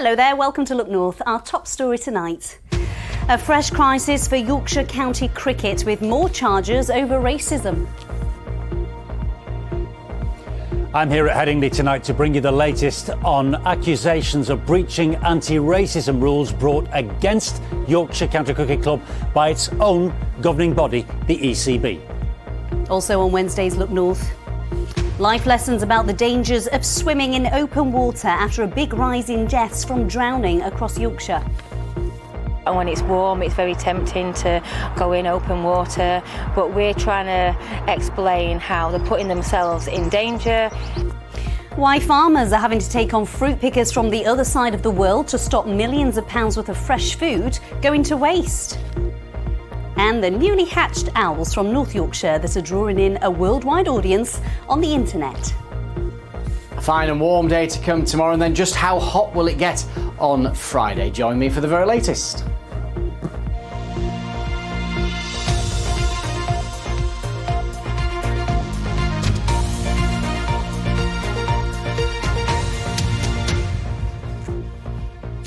Hello there, welcome to Look North. Our top story tonight. A fresh crisis for Yorkshire County Cricket with more charges over racism. I'm here at Headingley tonight to bring you the latest on accusations of breaching anti-racism rules brought against Yorkshire County Cricket Club by its own governing body, the ECB. Also on Wednesday's Look North. Life lessons about the dangers of swimming in open water after a big rise in deaths from drowning across Yorkshire. And when it's warm, it's very tempting to go in open water, but we're trying to explain how they're putting themselves in danger. Why farmers are having to take on fruit pickers from the other side of the world to stop millions of pounds worth of fresh food going to waste. And the newly hatched owls from North Yorkshire that are drawing in a worldwide audience on the internet. A fine and warm day to come tomorrow, and then just how hot will it get on Friday? Join me for the very latest.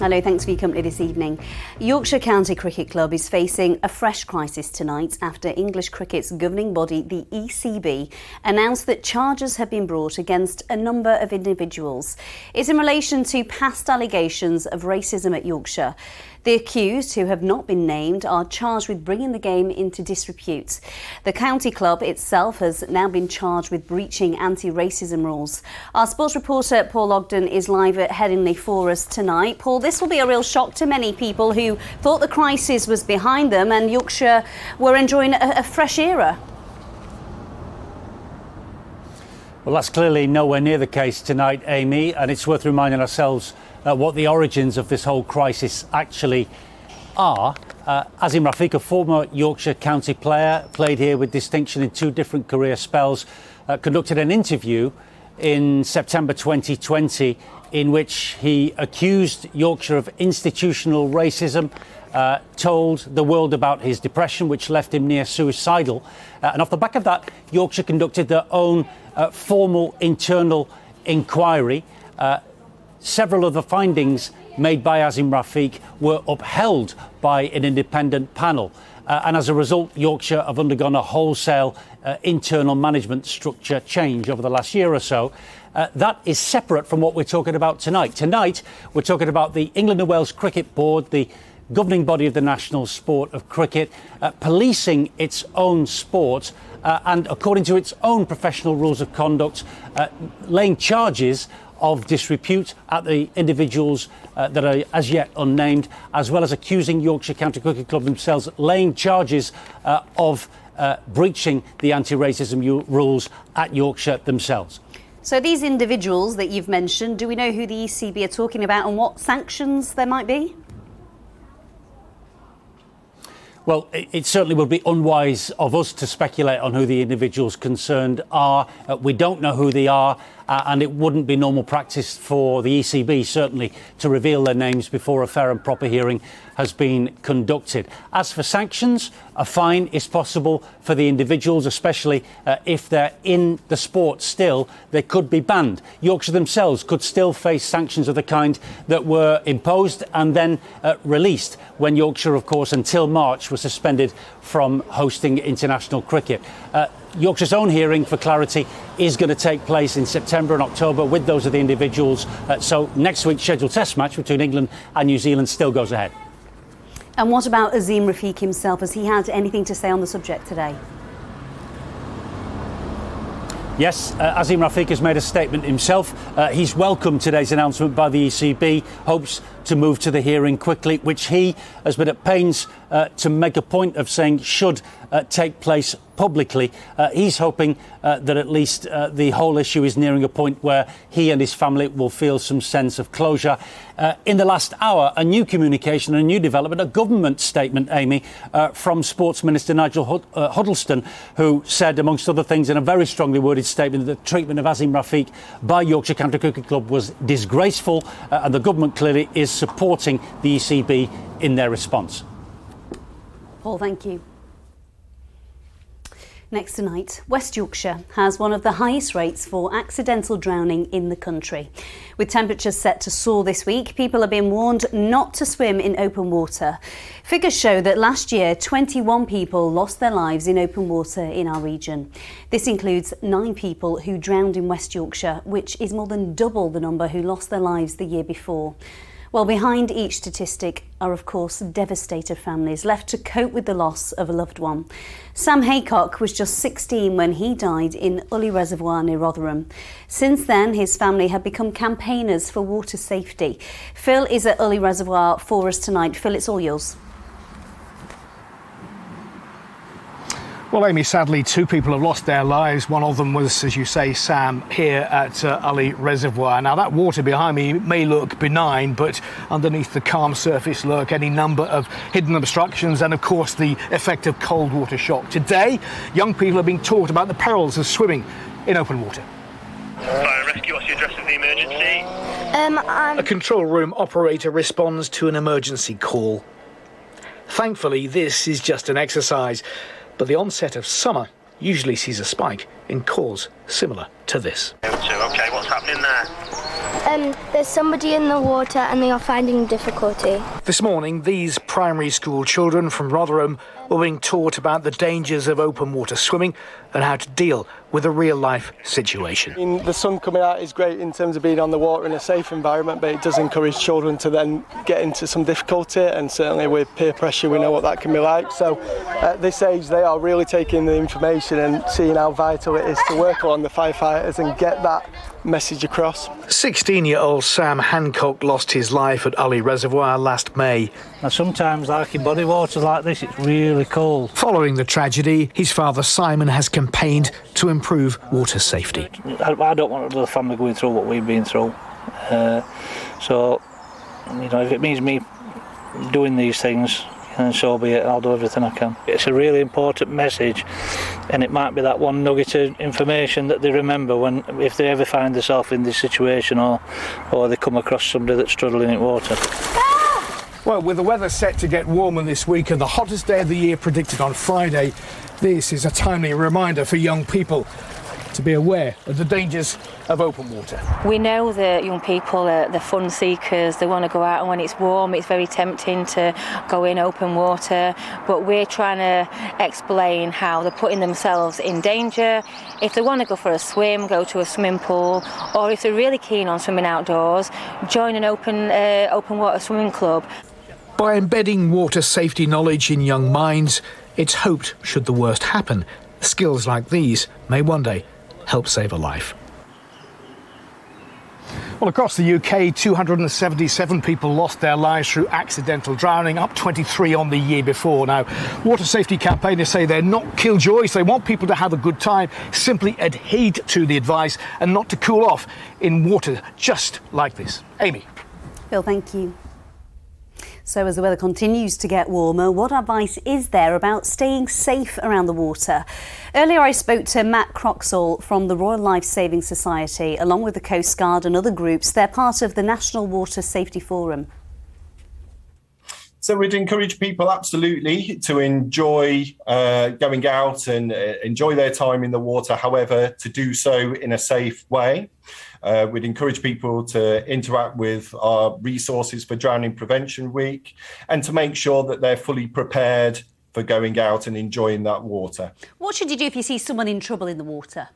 Hello, thanks for your company this evening. Yorkshire County Cricket Club is facing a fresh crisis tonight after English cricket's governing body, the ECB, announced that charges have been brought against a number of individuals. It's in relation to past allegations of racism at Yorkshire. The accused, who have not been named, are charged with bringing the game into disrepute. The county club itself has now been charged with breaching anti-racism rules. Our sports reporter Paul Ogden is live at Headingley for us tonight. Paul, this will be a real shock to many people who thought the crisis was behind them and Yorkshire were enjoying a fresh era. Well, that's clearly nowhere near the case tonight, Amy, and it's worth reminding ourselves what the origins of this whole crisis actually are. Azim Rafiq, a former Yorkshire County player, played here with distinction in two different career spells, conducted an interview in September 2020 in which he accused Yorkshire of institutional racism, told the world about his depression, which left him near suicidal. And off the back of that, Yorkshire conducted their own formal internal inquiry. Several of the findings made by Azim Rafiq were upheld by an independent panel. And as a result, Yorkshire have undergone a wholesale internal management structure change over the last year or so. That is separate from what we're talking about tonight. Tonight, we're talking about the England and Wales Cricket Board, the governing body of the national sport of cricket, policing its own sport and, according to its own professional rules of conduct, laying charges of disrepute at the individuals that are as yet unnamed, as well as accusing Yorkshire County Cricket Club themselves, laying charges of breaching the anti-racism rules at Yorkshire themselves. So these individuals that you've mentioned, do we know who the ECB are talking about and what sanctions there might be? Well, it certainly would be unwise of us to speculate on who the individuals concerned are. We don't know who they are, and it wouldn't be normal practice for the ECB, certainly, to reveal their names before a fair and proper hearing has been conducted. As for sanctions, a fine is possible for the individuals, especially if they're in the sport still. They could be banned. Yorkshire themselves could still face sanctions of the kind that were imposed and then released when Yorkshire, of course, until March, was suspended from hosting international cricket. Yorkshire's own hearing, for clarity, is going to take place in September and October with those of the individuals. So next week's scheduled test match between England and New Zealand still goes ahead. And what about Azim Rafiq himself? Has he had anything to say on the subject today? Yes, Azim Rafiq has made a statement himself. He's welcomed today's announcement by the ECB, hopes to move to the hearing quickly, which he has been at pains to make a point of saying should take place publicly. He's hoping that at least the whole issue is nearing a point where he and his family will feel some sense of closure. In the last hour, a new communication, a new development, a government statement, Amy, from Sports Minister Nigel Huddleston, who said, amongst other things, in a very strongly worded statement, that the treatment of Azim Rafiq by Yorkshire County Cricket Club was disgraceful, and the government clearly is supporting the ECB in their response. Paul, thank you. Next tonight, West Yorkshire has one of the highest rates for accidental drowning in the country. With temperatures set to soar this week, people are being warned not to swim in open water. Figures show that last year, 21 people lost their lives in open water in our region. This includes 9 people who drowned in West Yorkshire, which is more than double the number who lost their lives the year before. Well, behind each statistic are, of course, devastated families left to cope with the loss of a loved one. Sam Haycock was just 16 when he died in Ully Reservoir near Rotherham. Since then, his family have become campaigners for water safety. Phil is at Ully Reservoir for us tonight. Phil, it's all yours. Well, Amy, sadly, 2 people have lost their lives. One of them was, as you say, Sam, here at Ully Reservoir. Now, that water behind me may look benign, but underneath the calm surface lurk any number of hidden obstructions and, of course, the effect of cold water shock. Today, young people are being taught about the perils of swimming in open water. Fire and rescue, what's the address of the emergency? A control room operator responds to an emergency call. Thankfully, this is just an exercise. But the onset of summer usually sees a spike in calls similar to this. Okay, what's happening there? There's somebody in the water and they are finding difficulty. This morning, these primary school children from Rotherham were being taught about the dangers of open water swimming and how to deal with a real-life situation. The sun coming out is great in terms of being on the water in a safe environment, but it does encourage children to then get into some difficulty, and certainly with peer pressure we know what that can be like. So at this age they are really taking the information and seeing how vital it is to work along the firefighters and get that message across. 16-year-old Sam Hancock lost his life at Ully Reservoir last May. Now, sometimes, like in body water like this, it's really cold. Following the tragedy, his father Simon has campaigned to improve water safety. I don't want the family going through what we've been through. So, if it means me doing these things, and so be it, I'll do everything I can. It's a really important message, and it might be that one nugget of information that they remember if they ever find themselves in this situation or they come across somebody that's struggling in water. Well, with the weather set to get warmer this week and the hottest day of the year predicted on Friday, this is a timely reminder for young people to be aware of the dangers of open water. We know that young people are the fun seekers, they want to go out, and when it's warm it's very tempting to go in open water, but we're trying to explain how they're putting themselves in danger. If they want to go for a swim, go to a swimming pool, or if they're really keen on swimming outdoors, join an open water swimming club. By embedding water safety knowledge in young minds, it's hoped, should the worst happen, skills like these may one day help save a life. Well, across the UK, 277 people lost their lives through accidental drowning, up 23 on the year before. Now, water safety campaigners say they're not killjoys. They want people to have a good time, simply adhere to the advice and not to cool off in water just like this. Amy. Phil, thank you. So as the weather continues to get warmer, what advice is there about staying safe around the water? Earlier I spoke to Matt Croxall from the Royal Life Saving Society, along with the Coast Guard and other groups. They're part of the National Water Safety Forum. So we'd encourage people absolutely to enjoy going out and enjoy their time in the water, however, to do so in a safe way. We'd encourage people to interact with our resources for Drowning Prevention Week and to make sure that they're fully prepared for going out and enjoying that water. What should you do if you see someone in trouble in the water?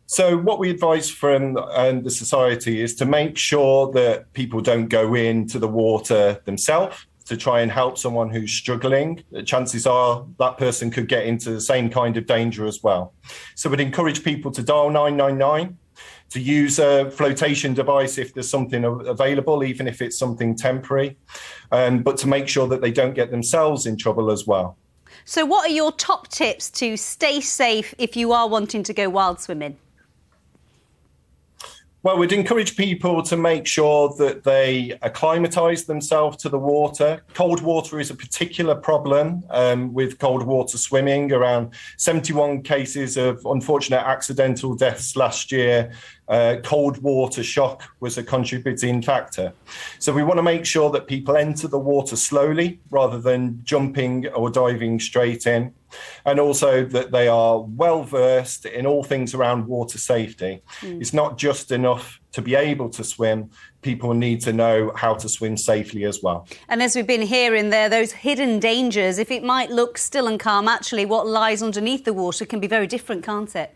So what we advise from the society is to make sure that people don't go into the water themselves to try and help someone who's struggling. Chances are that person could get into the same kind of danger as well. So we'd encourage people to dial 999, to use a flotation device if there's something available, even if it's something temporary, but to make sure that they don't get themselves in trouble as well. So what are your top tips to stay safe if you are wanting to go wild swimming? Well, we'd encourage people to make sure that they acclimatise themselves to the water. Cold water is a particular problem with cold water swimming. Around 71 cases of unfortunate accidental deaths last year cold water shock was a contributing factor. So we want to make sure that people enter the water slowly rather than jumping or diving straight in. And also that they are well versed in all things around water safety. It's not just enough to be able to swim. People need to know how to swim safely as well. And as we've been hearing there, those hidden dangers, if it might look still and calm, actually what lies underneath the water can be very different, can't it?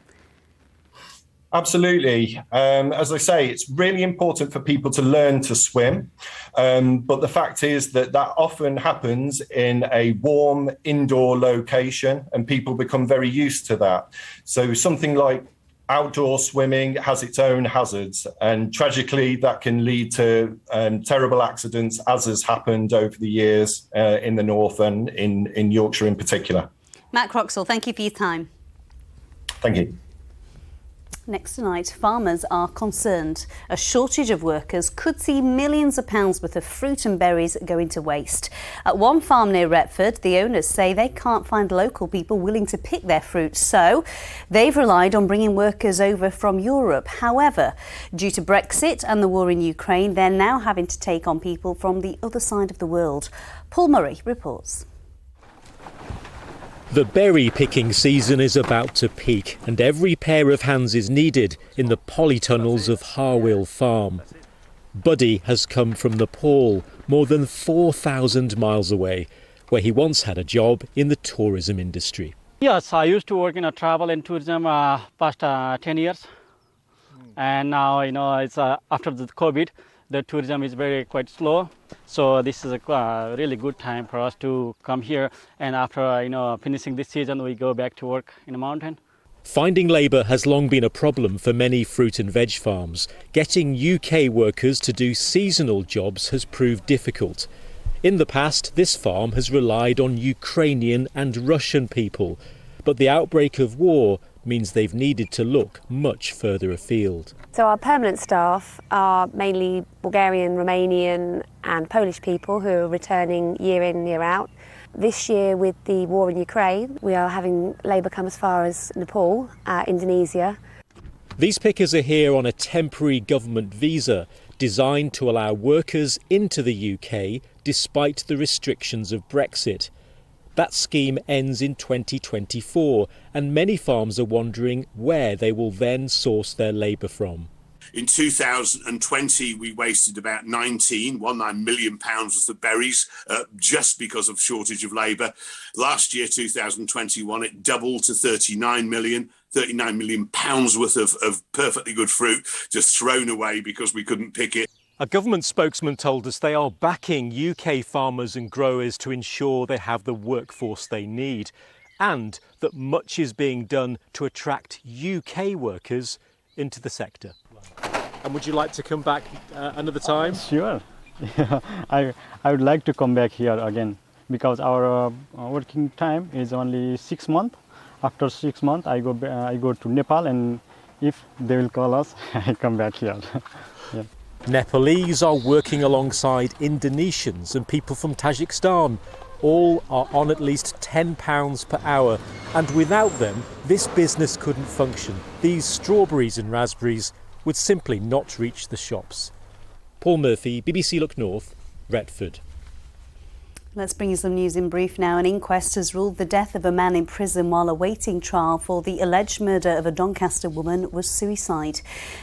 Absolutely. As I say, it's really important for people to learn to swim. But the fact is that often happens in a warm indoor location and people become very used to that. So something like outdoor swimming has its own hazards, and tragically that can lead to terrible accidents, as has happened over the years in the north and in Yorkshire in particular. Matt Croxall, thank you for your time. Thank you. Next tonight, farmers are concerned. A shortage of workers could see millions of pounds worth of fruit and berries going to waste. At one farm near Retford, the owners say they can't find local people willing to pick their fruit, so they've relied on bringing workers over from Europe. However, due to Brexit and the war in Ukraine, they're now having to take on people from the other side of the world. Paul Murray reports. The berry picking season is about to peak and every pair of hands is needed in the polytunnels of Harwell Farm. Buddy has come from Nepal, more than 4,000 miles away, where he once had a job in the tourism industry. Yes, I used to work in travel and tourism past 10 years. And now, it's after the COVID, the tourism is quite slow. So this is a really good time for us to come here. And after, finishing this season, we go back to work in the mountain. Finding labour has long been a problem for many fruit and veg farms. Getting UK workers to do seasonal jobs has proved difficult. In the past, this farm has relied on Ukrainian and Russian people. But the outbreak of war means they've needed to look much further afield. So our permanent staff are mainly Bulgarian, Romanian and Polish people who are returning year in, year out. This year with the war in Ukraine, we are having labour come as far as Nepal, Indonesia. These pickers are here on a temporary government visa designed to allow workers into the UK despite the restrictions of Brexit. That scheme ends in 2024 and many farms are wondering where they will then source their labour from. In 2020, we wasted about £19 million worth of berries just because of shortage of labour. Last year, 2021, it doubled to 39 million pounds worth of perfectly good fruit just thrown away because we couldn't pick it. A government spokesman told us they are backing UK farmers and growers to ensure they have the workforce they need and that much is being done to attract UK workers into the sector. And would you like to come back another time? Sure. I would like to come back here again because our working time is only 6 months. After 6 months, I go to Nepal, and if they will call us, I come back here. Yeah. Nepalese are working alongside Indonesians and people from Tajikistan. All are on at least £10 per hour, and without them, this business couldn't function. These strawberries and raspberries would simply not reach the shops. Paul Murphy, BBC Look North, Retford. Let's bring you some news in brief now. An inquest has ruled the death of a man in prison while awaiting trial for the alleged murder of a Doncaster woman was suicide.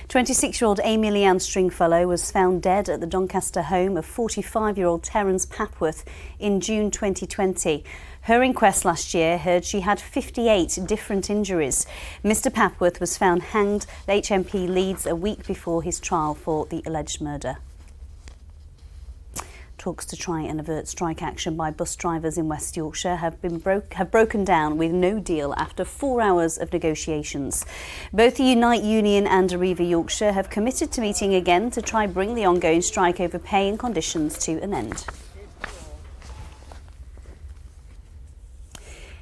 26-year-old Amy Leanne Stringfellow was found dead at the Doncaster home of 45-year-old Terence Papworth in June 2020. Her inquest last year heard she had 58 different injuries. Mr Papworth was found hanged at HMP Leeds a week before his trial for the alleged murder. Talks to try and avert strike action by bus drivers in West Yorkshire have broken down with no deal after 4 hours of negotiations. Both the Unite Union and Arriva Yorkshire have committed to meeting again to try bring the ongoing strike over pay and conditions to an end.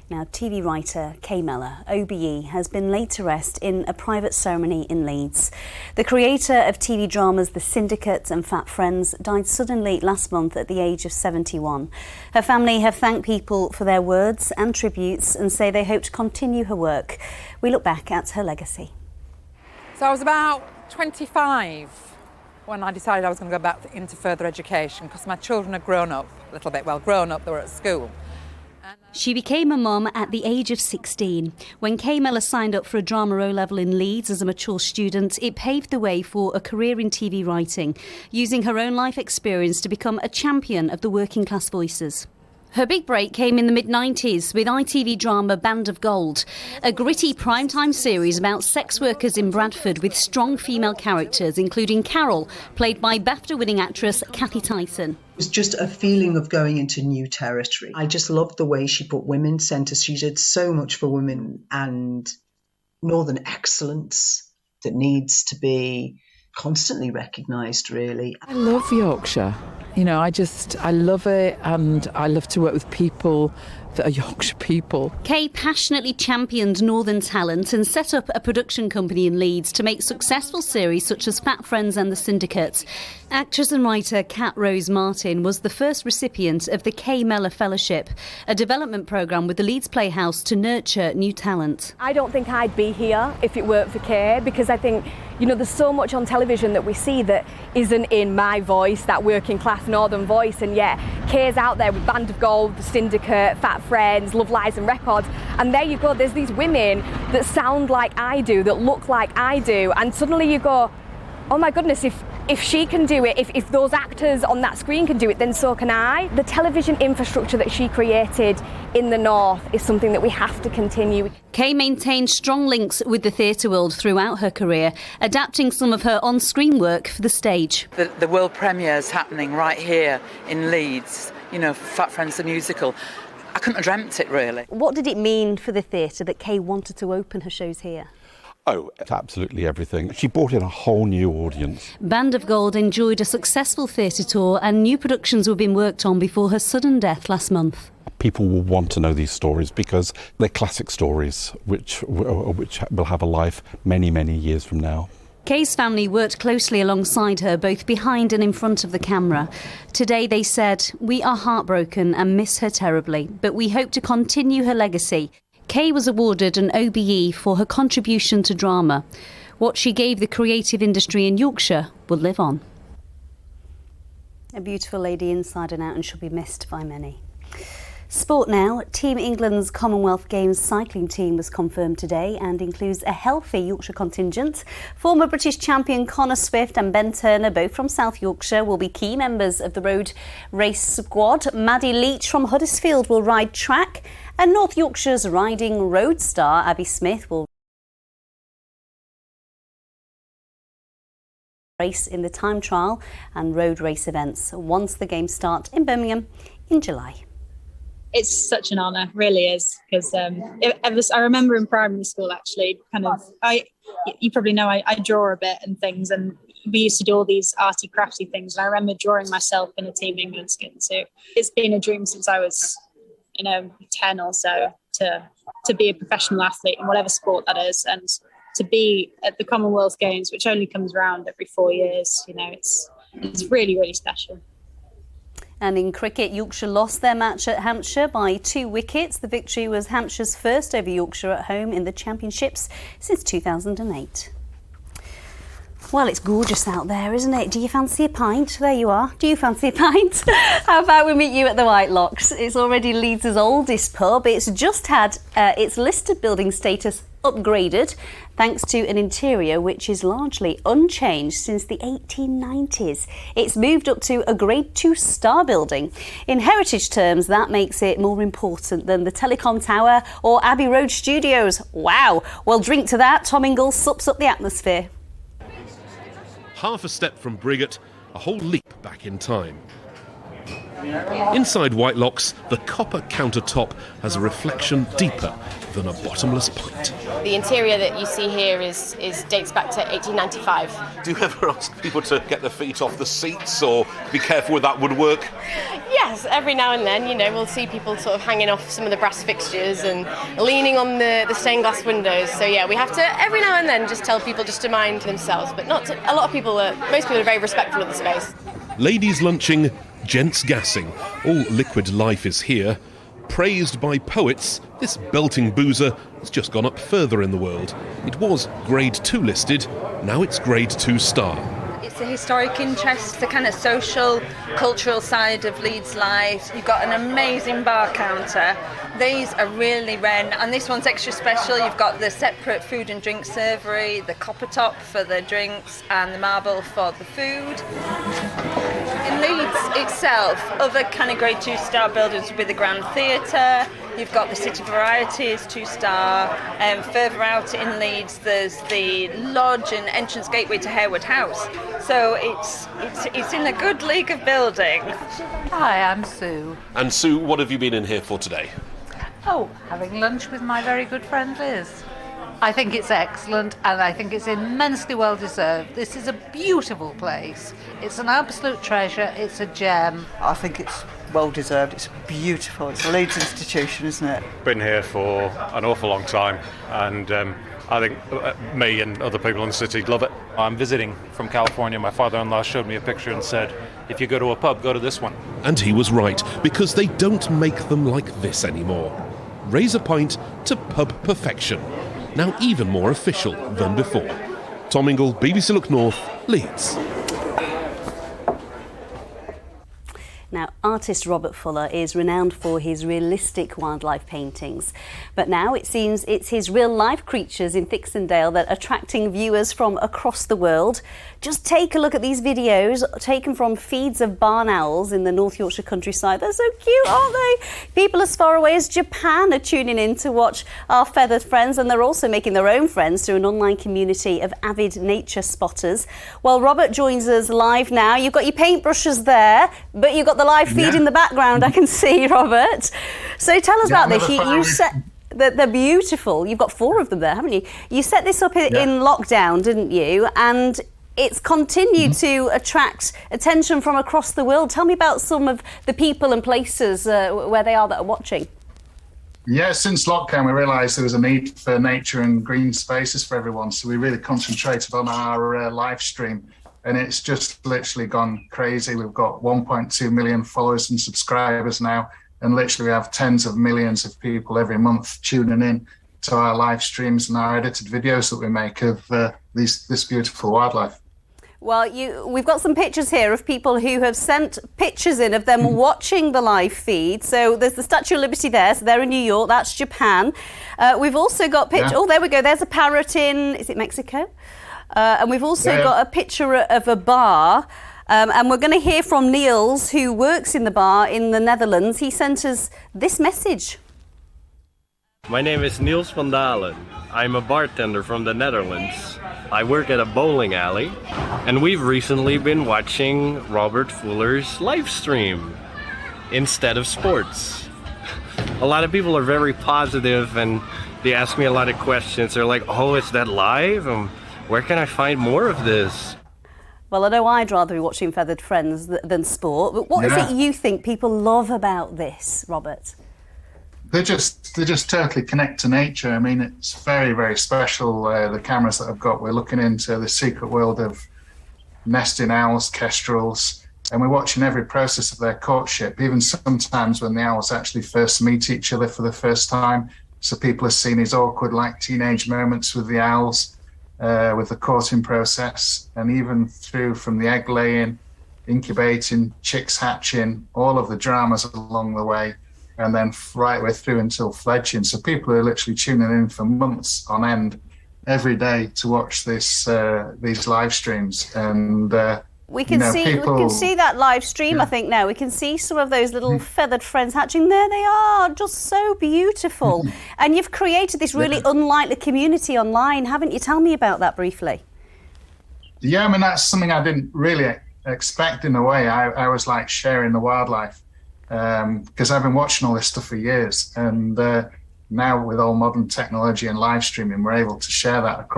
Now, TV writer Kay Mellor, OBE, has been laid to rest in a private ceremony in Leeds. The creator of TV dramas The Syndicate and Fat Friends died suddenly last month at the age of 71. Her family have thanked people for their words and tributes and say they hope to continue her work. We look back at her legacy. So I was about 25 when I decided I was going to go back into further education because my children had grown up a little bit. Well, grown up, they were at school. She became a mum at the age of 16. When Kay Mellor signed up for a drama O-level in Leeds as a mature student, it paved the way for a career in TV writing, using her own life experience to become a champion of the working class voices. Her big break came in the mid-90s with ITV drama Band of Gold, a gritty primetime series about sex workers in Bradford with strong female characters, including Carol, played by BAFTA-winning actress Kathy Tyson. It was just a feeling of going into new territory. I just loved the way she put women centre. She did so much for women and northern excellence that needs to be constantly recognised, really. I love Yorkshire. You know, I love it, and I love to work with people that are Yorkshire people. Kay passionately championed northern talent and set up a production company in Leeds to make successful series such as Fat Friends and The Syndicate. Actress and writer Kat Rose Martin was the first recipient of the Kay Mellor Fellowship, a development programme with the Leeds Playhouse to nurture new talent. I don't think I'd be here if it weren't for Kay, because I think, you know, there's so much on television that we see that isn't in my voice, that working class northern voice, and yet Kay's out there with Band of Gold, The Syndicate, Fat Friends, Love, Lies and Records, and there you go, there's these women that sound like I do, that look like I do, and suddenly you go, oh my goodness, if she can do it, if those actors on that screen can do it, then so can I. The television infrastructure that she created in the north is something that we have to continue. Kay maintained strong links with the theatre world throughout her career, adapting some of her on-screen work for the stage. The world premiere's happening right here in Leeds, you know, Fat Friends the musical. I couldn't have dreamt it, really. What did it mean for the theatre that Kay wanted to open her shows here? Oh, absolutely everything. She brought in a whole new audience. Band of Gold enjoyed a successful theatre tour and new productions were being worked on before her sudden death last month. People will want to know these stories because they're classic stories which will have a life many, many years from now. Kay's family worked closely alongside her, both behind and in front of the camera. Today they said, "We are heartbroken and miss her terribly, but we hope to continue her legacy." Kay was awarded an OBE for her contribution to drama. What she gave the creative industry in Yorkshire will live on. A beautiful lady inside and out, and she'll be missed by many. Sport now. Team England's Commonwealth Games cycling team was confirmed today and includes a healthy Yorkshire contingent. Former British champion Connor Swift and Ben Turner, both from South Yorkshire, will be key members of the road race squad. Maddie Leach from Huddersfield will ride track, and North Yorkshire's riding road star Abby Smith will race in the time trial and road race events once the games start in Birmingham in July. It's such an honour, really is, because I remember in primary school actually, you probably know I draw a bit and things, and we used to do all these arty crafty things, and I remember drawing myself in a Team England skin suit. It's been a dream since I was 10 or so to be a professional athlete in whatever sport that is, and to be at the Commonwealth Games, which only comes around every 4 years. It's really, really special. And in cricket, Yorkshire lost their match at Hampshire by 2 wickets. The victory was Hampshire's first over Yorkshire at home in the Championships since 2008. Well, it's gorgeous out there, isn't it? Do you fancy a pint? There you are. Do you fancy a pint? How about we meet you at the White Locks? It's already Leeds' oldest pub. It's just had its listed building status upgraded thanks to an interior which is largely unchanged since the 1890s. It's moved up to a Grade 2 star building. In heritage terms, that makes it more important than the Telecom Tower or Abbey Road Studios. Wow! Well, drink to that. Tom Ingalls sups up the atmosphere. Half a step from Briggate, a whole leap back in time. Inside White Locks, the copper countertop has a reflection deeper than a bottomless pint. The interior that you see here dates back to 1895. Do you ever ask people to get their feet off the seats or be careful with that woodwork? Yes, every now and then, we'll see people sort of hanging off some of the brass fixtures and leaning on the stained glass windows. So yeah, we have to every now and then just tell people just to mind themselves, but most people are very respectful of the space. Ladies lunching, gents gassing. All liquid life is here. Praised by poets, this belting boozer has just gone up further in the world. It was Grade 2 listed, now it's Grade 2 star. It's the historic interest, the kind of social, cultural side of Leeds life. You've got an amazing bar counter. These are really rare, and this one's extra special. You've got the separate food and drink servery, the copper top for the drinks and the marble for the food. In Leeds itself, other kind of Grade 2 star buildings would be the Grand Theatre. You've got the City Varieties 2-star. Further out in Leeds, there's the lodge and entrance gateway to Harewood House. So it's in a good league of buildings. Hi, I'm Sue. And Sue, what have you been in here for today? Oh, having lunch with my very good friend Liz. I think it's excellent, and I think it's immensely well deserved. This is a beautiful place. It's an absolute treasure. It's a gem. I think it's well deserved. It's beautiful. It's a Leeds institution, isn't it? Been here for an awful long time, and I think me and other people in the city love it. I'm visiting from California. My father-in-law showed me a picture and said, if you go to a pub, go to this one. And he was right, because they don't make them like this anymore. Raise a pint to pub perfection. Now even more official than before. Tom Ingle, BBC Look North, Leeds. Now, artist Robert Fuller is renowned for his realistic wildlife paintings. But now it seems it's his real-life creatures in Thixondale that are attracting viewers from across the world. Just take a look at these videos taken from feeds of barn owls in the North Yorkshire countryside. They're so cute, aren't they? People as far away as Japan are tuning in to watch our feathered friends, and they're also making their own friends through an online community of avid nature spotters. Well, Robert joins us live now. You've got your paintbrushes there, but you've got the live feed in the background, I can see, Robert. So tell us about this. You set... They're beautiful. You've got 4 of them there, haven't you? You set this up in lockdown, didn't you? And it's continued to attract attention from across the world. Tell me about some of the people and places where they are that are watching. Yeah, since lockdown, we realised there was a need for nature and green spaces for everyone. So we really concentrated on our live stream. And it's just literally gone crazy. We've got 1.2 million followers and subscribers now. And literally we have tens of millions of people every month tuning in to our live streams and our edited videos that we make of this beautiful wildlife. Well, we've got some pictures here of people who have sent pictures in of them watching the live feed. So there's the Statue of Liberty there. So they're in New York. That's Japan. We've also got pictures. Oh, there we go. There's a parrot in, is it Mexico? And we've also got a picture of a bar. And we're going to hear from Niels, who works in the bar in the Netherlands. He sent us this message. My name is Niels van Dalen. I'm a bartender from the Netherlands. I work at a bowling alley, and we've recently been watching Robert Fuller's live stream instead of sports. A lot of people are very positive, and they ask me a lot of questions. They're like, oh, is that live? Where can I find more of this? Well, I know I'd rather be watching Feathered Friends than sport, but what is it you think people love about this, Robert? They just totally connect to nature. I mean, it's very, very special, the cameras that I've got. We're looking into the secret world of nesting owls, kestrels, and we're watching every process of their courtship, even sometimes when the owls actually first meet each other for the first time. So people are seeing these awkward, like, teenage moments with the owls. With the courting process, and even through from the egg laying, incubating, chicks hatching, all of the dramas along the way, and then right way through until fledging. So people are literally tuning in for months on end every day to watch these live streams. And we can see that live stream, I think, now. We can see some of those little feathered friends hatching. There they are, just so beautiful. And you've created this really unlikely community online, haven't you? Tell me about that briefly. Yeah, I mean, that's something I didn't really expect in a way. I was like sharing the wildlife because I've been watching all this stuff for years. And now with all modern technology and live streaming, we're able to share that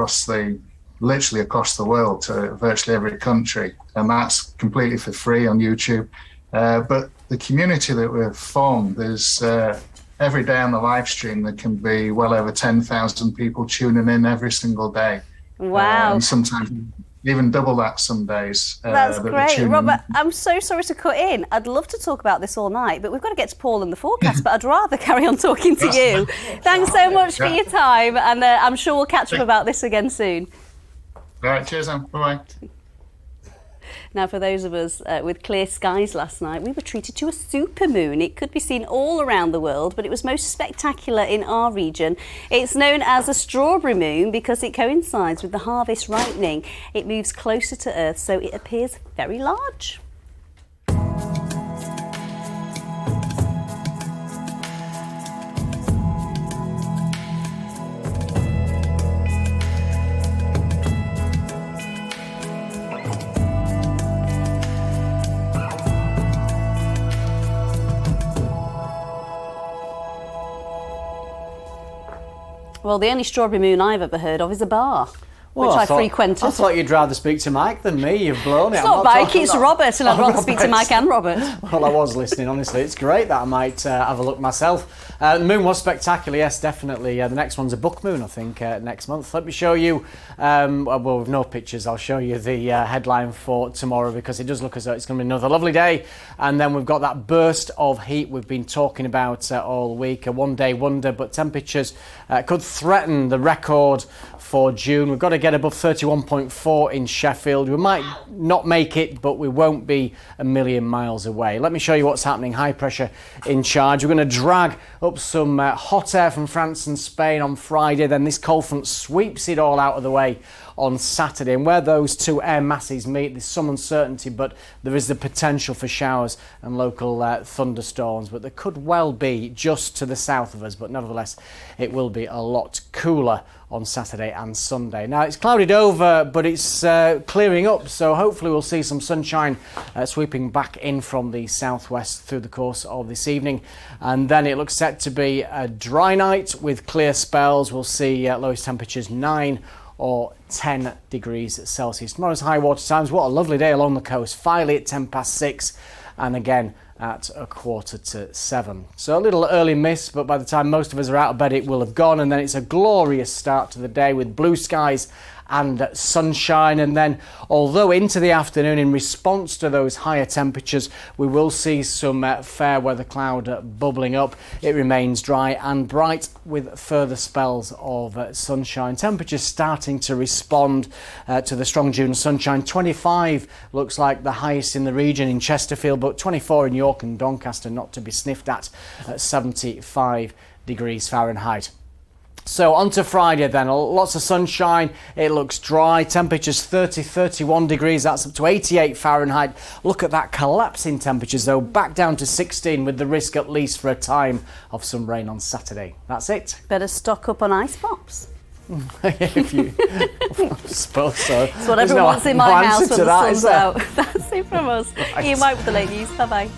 literally across the world to virtually every country, and that's completely for free on YouTube. But the community that we've formed, there's every day on the live stream there can be well over 10,000 people tuning in every single day. Wow. And sometimes even double that some days. That's that great. tune in. Robert, I'm so sorry to cut in. I'd love to talk about this all night, but we've got to get to Paul and the forecast, but I'd rather carry on talking to you. Thanks so much for your time, and I'm sure we'll catch up about this again soon. All right, cheers, Anne. Bye-bye. Now, for those of us with clear skies last night, we were treated to a supermoon. It could be seen all around the world, but it was most spectacular in our region. It's known as a strawberry moon because it coincides with the harvest ripening. It moves closer to Earth, so it appears very large. Well, the only strawberry moon I've ever heard of is a bar, which I frequented. I thought you'd rather speak to Mike than me. You've blown it. It's not Mike, it's Robert, and I'd rather speak to Mike and Robert. Well, I was listening, honestly. It's great that I might have a look myself. The moon was spectacular, yes, definitely. The next one's a book moon, I think, next month. Let me show you, well, with no pictures, I'll show you the headline for tomorrow because it does look as though it's going to be another lovely day. And then we've got that burst of heat we've been talking about all week, a one-day wonder, but temperatures could threaten the record for June. We've got to get above 31.4 in Sheffield. We might not make it, but we won't be a million miles away. Let me show you what's happening. High pressure in charge. We're going to drag up some hot air from France and Spain on Friday. Then this cold front sweeps it all out of the way on Saturday. And where those two air masses meet, there's some uncertainty, but there is the potential for showers and local thunderstorms. But there could well be just to the south of us, but nevertheless, it will be a lot cooler on Saturday and Sunday. Now, it's clouded over, but it's clearing up, so hopefully we'll see some sunshine sweeping back in from the southwest through the course of this evening. And then it looks set to be a dry night with clear spells. We'll see lowest temperatures 9 or 10 degrees Celsius. Tomorrow's high water times. What a lovely day along the coast. Filey at 6:10 and again at 6:45. So a little early miss, but by the time most of us are out of bed, it will have gone. And then it's a glorious start to the day with blue skies and sunshine. And then, although into the afternoon, in response to those higher temperatures, we will see some fair weather cloud bubbling up. It remains dry and bright with further spells of sunshine. Temperatures starting to respond to the strong June sunshine. 25 looks like the highest in the region in Chesterfield, but 24 in York and Doncaster, not to be sniffed at 75 degrees Fahrenheit. So on to Friday then, lots of sunshine, it looks dry, temperatures 31 degrees, that's up to 88 Fahrenheit. Look at that collapse in temperatures though, back down to 16 with the risk at least for a time of some rain on Saturday. That's it. Better stock up on ice pops. If you, I suppose so. It's what everyone wants in my house when the sun's out. That's it from us. Right. Ian White with the late news. Bye-bye.